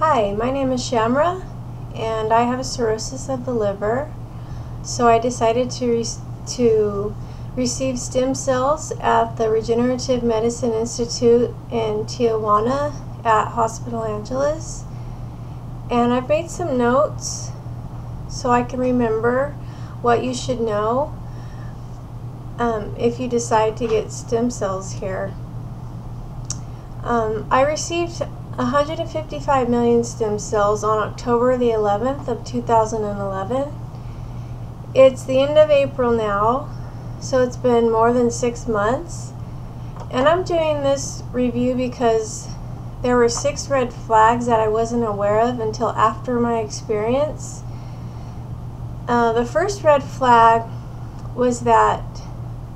Hi, my name is Shamra, and I have a cirrhosis of the liver. So I decided to receive stem cells at the Regenerative Medicine Institute in Tijuana at Hospital Angeles. And I've made some notes so I can remember what you should know if you decide to get stem cells here. I received 155 million stem cells on October the 11th of 2011. It's the end of April now, so it's been more than 6 months. And I'm doing this review because there were 6 red flags that I wasn't aware of until after my experience. The first red flag was that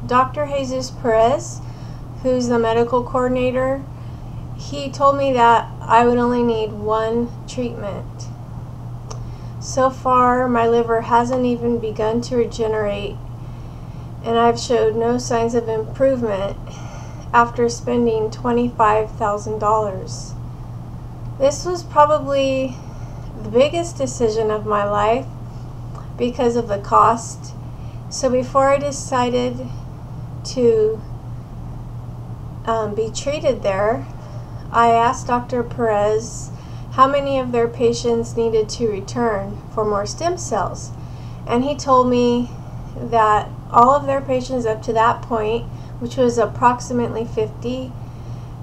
Dr. Jesus Perez, who's the medical coordinator, he told me that I would only need 1 treatment. So far, my liver hasn't even begun to regenerate, and I've showed no signs of improvement after spending $25,000. This was probably the biggest decision of my life because of the cost. So before I decided to be treated there, I asked Dr. Perez how many of their patients needed to return for more stem cells. And he told me that all of their patients up to that point, which was approximately 50,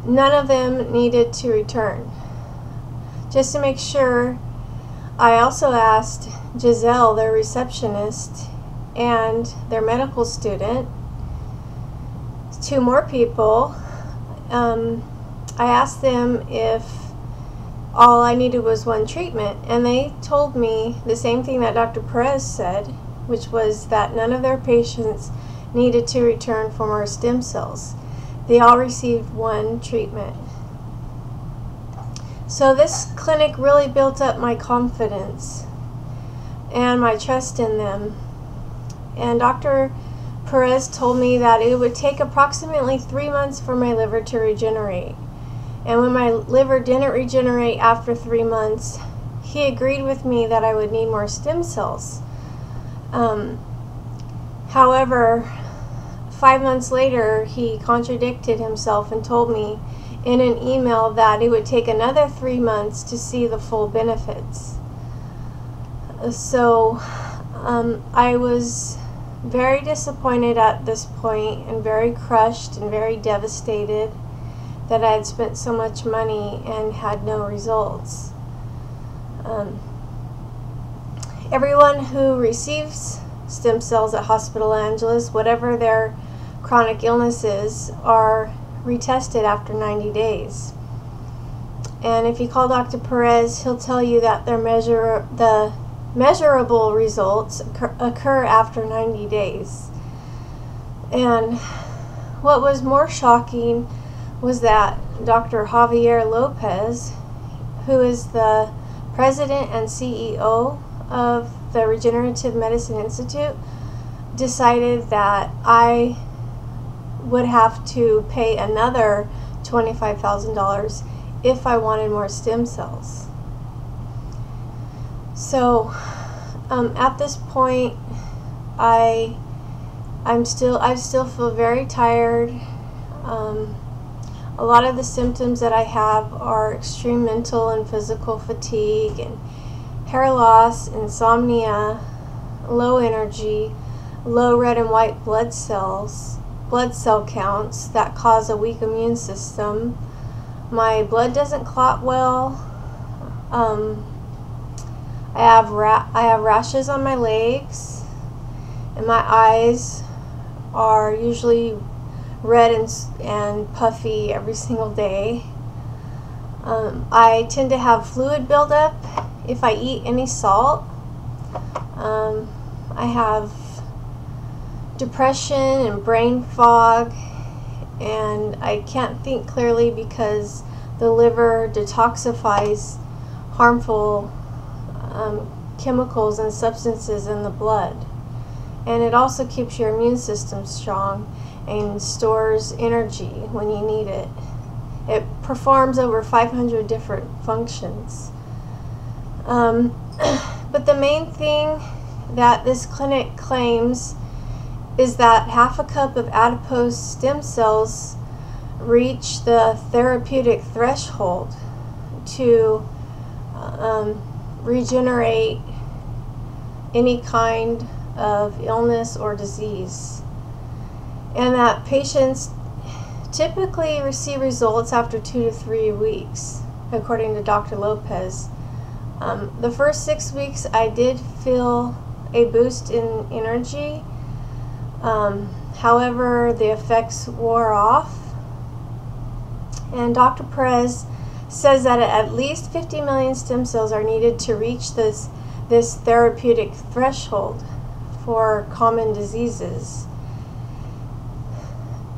none of them needed to return. Just to make sure, I also asked Giselle, their receptionist, and their medical student, 2 more people. I asked them if all I needed was 1 treatment, and they told me the same thing that Dr. Perez said, which was that none of their patients needed to return for more stem cells. They all received 1 treatment. So this clinic really built up my confidence and my trust in them. And Dr. Perez told me that it would take approximately 3 months for my liver to regenerate. And when my liver didn't regenerate after 3 months, he agreed with me that I would need more stem cells. However, 5 months later, he contradicted himself and told me in an email that it would take another 3 months to see the full benefits. So I was very disappointed at this point and very crushed and very devastated that I had spent so much money and had no results. Everyone who receives stem cells at Hospital Angeles, whatever their chronic illnesses, are retested after 90 days. And if you call Dr. Perez, he'll tell you that the measurable results occur after 90 days. And what was more shocking was that Dr. Javier Lopez, who is the president and CEO of the Regenerative Medicine Institute, decided that I would have to pay another $25,000 if I wanted more stem cells. So at this point, I still feel very tired. A lot of the symptoms that I have are extreme mental and physical fatigue and hair loss, insomnia, low energy, low red and white blood cell counts that cause a weak immune system. My blood doesn't clot well. I have rashes on my legs, and my eyes are usually red and puffy every single day. I tend to have fluid buildup if I eat any salt. I have depression and brain fog, and I can't think clearly because the liver detoxifies harmful chemicals and substances in the blood. And it also keeps your immune system strong and stores energy when you need it. It performs over 500 different functions. But the main thing that this clinic claims is that half a cup of adipose stem cells reach the therapeutic threshold to regenerate any kind of illness or disease, and that patients typically receive results after 2 to 3 weeks, according to Dr. Lopez. The first 6 weeks I did feel a boost in energy. However, the effects wore off, and Dr. Perez says that at least 50 million stem cells are needed to reach this therapeutic threshold for common diseases.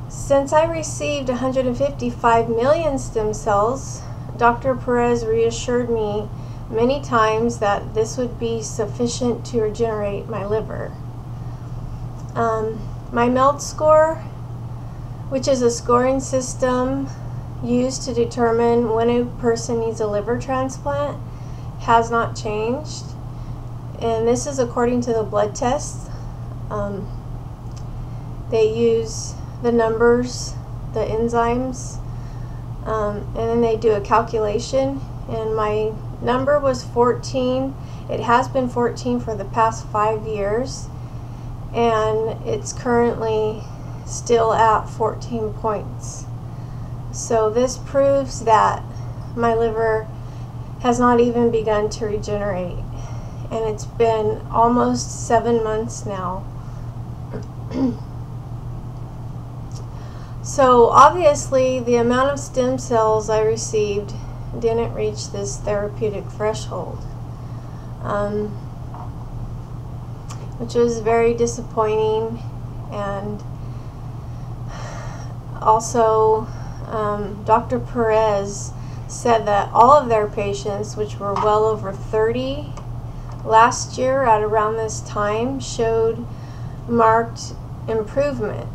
Since I received 155 million stem cells, Dr. Perez reassured me many times that this would be sufficient to regenerate my liver. My MELD score, which is a scoring system used to determine when a person needs a liver transplant, has not changed, and this is according to the blood tests. They use the numbers, the enzymes, and then they do a calculation, and my number was 14. It has been 14 for the past 5 years, and it's currently still at 14 points. So this proves that my liver has not even begun to regenerate, and it's been almost 7 months now. So obviously the amount of stem cells I received didn't reach this therapeutic threshold, which was very disappointing. And also Dr. Perez said that all of their patients, which were well over 30 last year at around this time, showed marked improvement.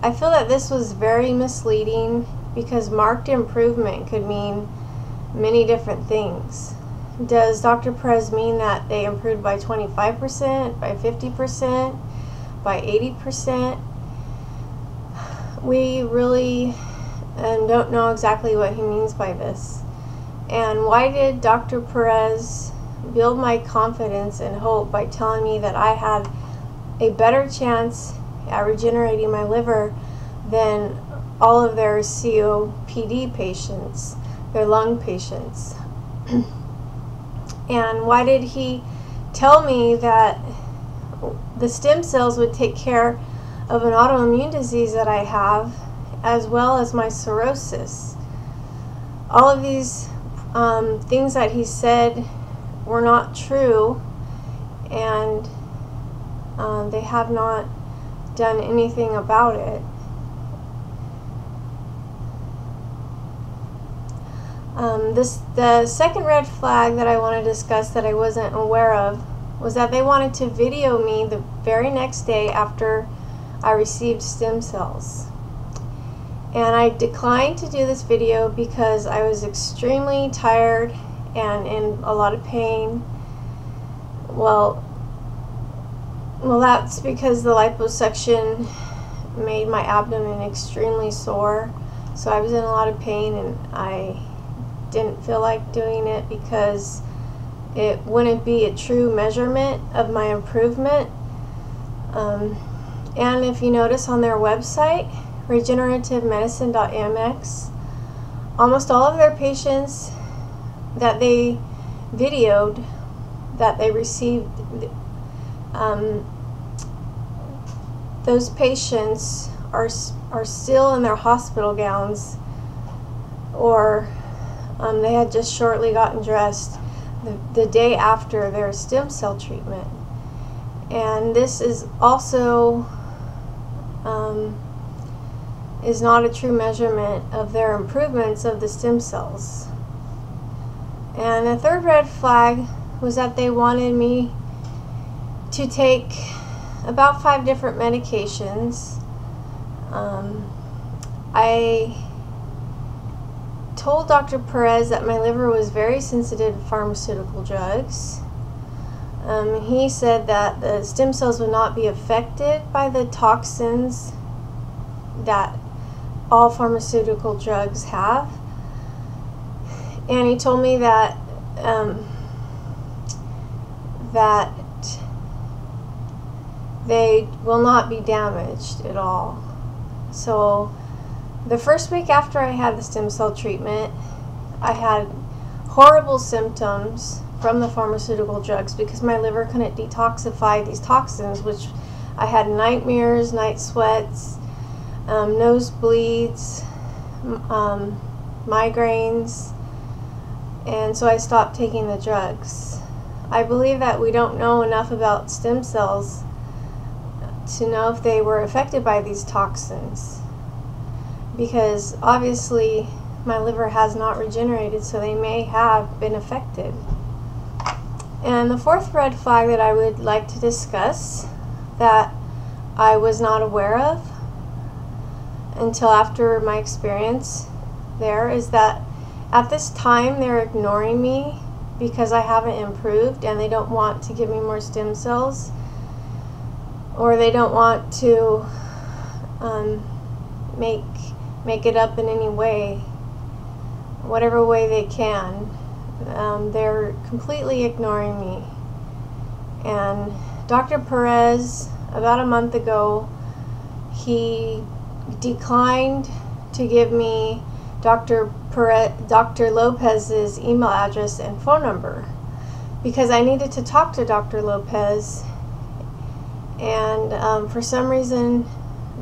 I feel that this was very misleading, because marked improvement could mean many different things. Does Dr. Perez mean that they improved by 25%, by 50%, by 80%? We really don't know exactly what he means by this. And why did Dr. Perez build my confidence and hope by telling me that I had a better chance at regenerating my liver than all of their COPD patients, their lung patients? And why did he tell me that the stem cells would take care of an autoimmune disease that I have, as well as my cirrhosis? All of these things that he said were not true, and they have not done anything about it. The second red flag that I want to discuss that I wasn't aware of was that they wanted to video me the very next day after I received stem cells. And I declined to do this video because I was extremely tired and in a lot of pain. Well, that's because the liposuction made my abdomen extremely sore. So I was in a lot of pain, and I didn't feel like doing it because it wouldn't be a true measurement of my improvement. And if you notice on their website, regenerativemedicine.mx, almost all of their patients that they videoed that they received, those patients are still in their hospital gowns, or they had just shortly gotten dressed the day after their stem cell treatment. And this is also is not a true measurement of their improvements of the stem cells. And the third red flag was that they wanted me to take about 5 different medications. I told Dr. Perez that my liver was very sensitive to pharmaceutical drugs. He said that the stem cells would not be affected by the toxins that all pharmaceutical drugs have. And he told me that that they will not be damaged at all. So the first week after I had the stem cell treatment, I had horrible symptoms from the pharmaceutical drugs because my liver couldn't detoxify these toxins, which I had nightmares, night sweats, nosebleeds, migraines, and so I stopped taking the drugs. I believe that we don't know enough about stem cells to know if they were affected by these toxins, because obviously my liver has not regenerated, so they may have been affected. And the fourth red flag that I would like to discuss that I was not aware of until after my experience there is that at this time they're ignoring me because I haven't improved, and they don't want to give me more stem cells, or they don't want to make it up in any way, whatever way they can. They're completely ignoring me. And Dr. Perez, about a month ago, he declined to give me Dr. Lopez's email address and phone number because I needed to talk to Dr. Lopez, and for some reason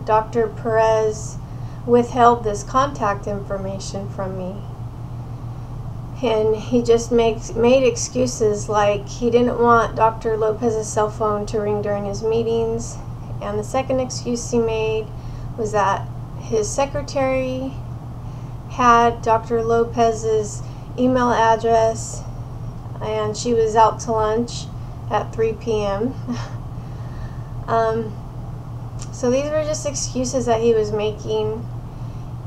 Dr. Perez withheld this contact information from me. And he just made excuses, like he didn't want Dr. Lopez's cell phone to ring during his meetings. And the second excuse he made was that his secretary had Dr. Lopez's email address and she was out to lunch at 3 p.m. So these were just excuses that he was making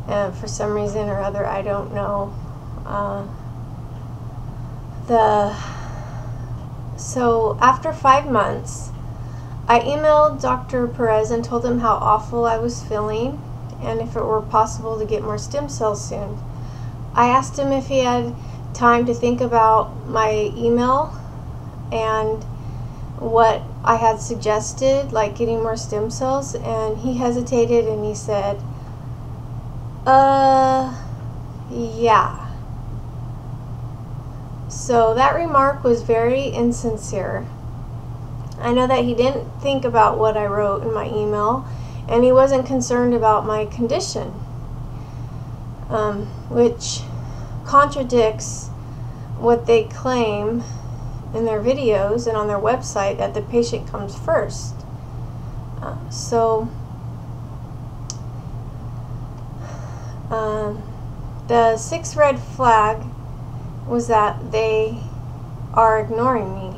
for some reason or other, I don't know. So after 5 months, I emailed Dr. Perez and told him how awful I was feeling and if it were possible to get more stem cells soon. I asked him if he had time to think about my email and what I had suggested, like getting more stem cells, and he hesitated and he said, yeah. So that remark was very insincere. I know that he didn't think about what I wrote in my email, and he wasn't concerned about my condition, which contradicts what they claim in their videos and on their website, that the patient comes first. The sixth red flag was that they are ignoring me.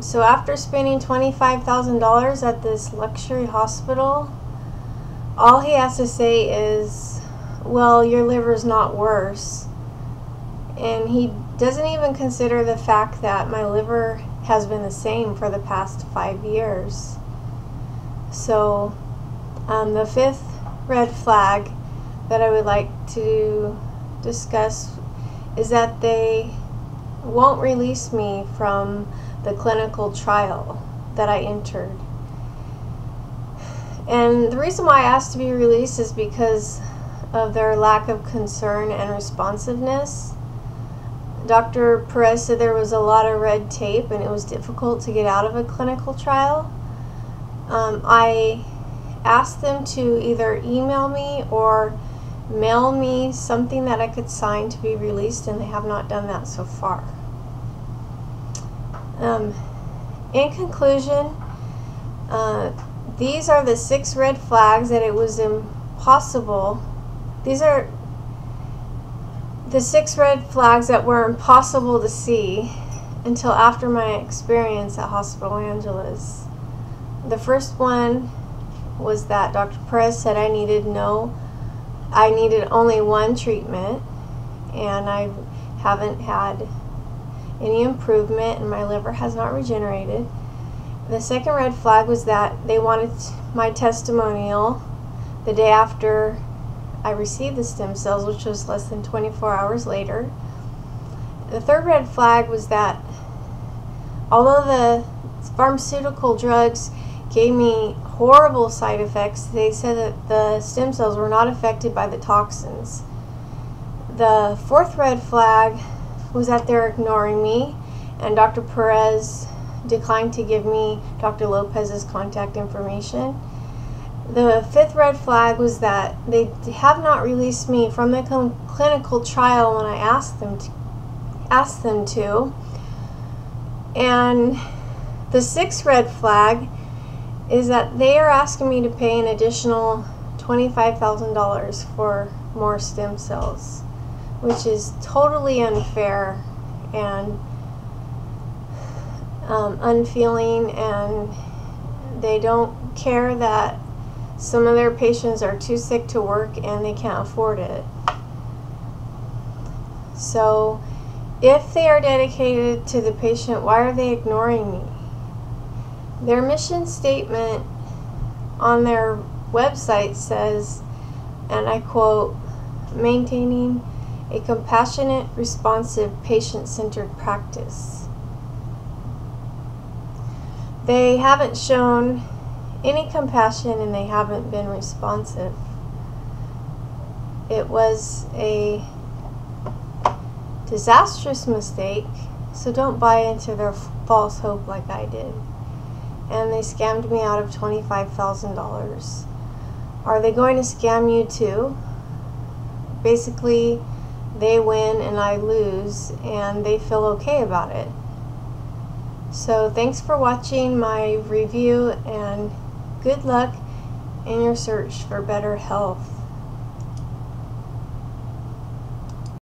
So after spending $25,000 at this luxury hospital, all he has to say is, well, your liver's not worse. And he doesn't even consider the fact that my liver has been the same for the past 5 years. So the fifth red flag that I would like to discuss is that they won't release me from the clinical trial that I entered. And the reason why I asked to be released is because of their lack of concern and responsiveness. Dr. Perez said there was a lot of red tape and it was difficult to get out of a clinical trial. I asked them to either email me or mail me something that I could sign to be released, and they have not done that so far. In conclusion, these are the 6 red flags that it was impossible. These are the 6 red flags that were impossible to see until after my experience at Hospital Angeles. The first one was that Dr. Perez said I needed no I needed only one treatment, and I haven't had any improvement, and my liver has not regenerated. The second red flag was that they wanted my testimonial the day after I received the stem cells, which was less than 24 hours later. The third red flag was that although the pharmaceutical drugs gave me horrible side effects, they said that the stem cells were not affected by the toxins. The fourth red flag was that they're ignoring me, and Dr. Perez declined to give me Dr. Lopez's contact information. The fifth red flag was that they have not released me from the clinical trial when I asked them to. And the sixth red flag is that they are asking me to pay an additional $25,000 for more stem cells, which is totally unfair and unfeeling, and they don't care that some of their patients are too sick to work and they can't afford it. So if they are dedicated to the patient, why are they ignoring me? Their mission statement on their website says, and I quote, "Maintaining a compassionate, responsive, patient-centered practice." They haven't shown any compassion, and they haven't been responsive. It was a disastrous mistake, so don't buy into their false hope like I did. And they scammed me out of $25,000. Are they going to scam you too? Basically, they win and I lose, and they feel okay about it. So thanks for watching my review, and good luck in your search for better health.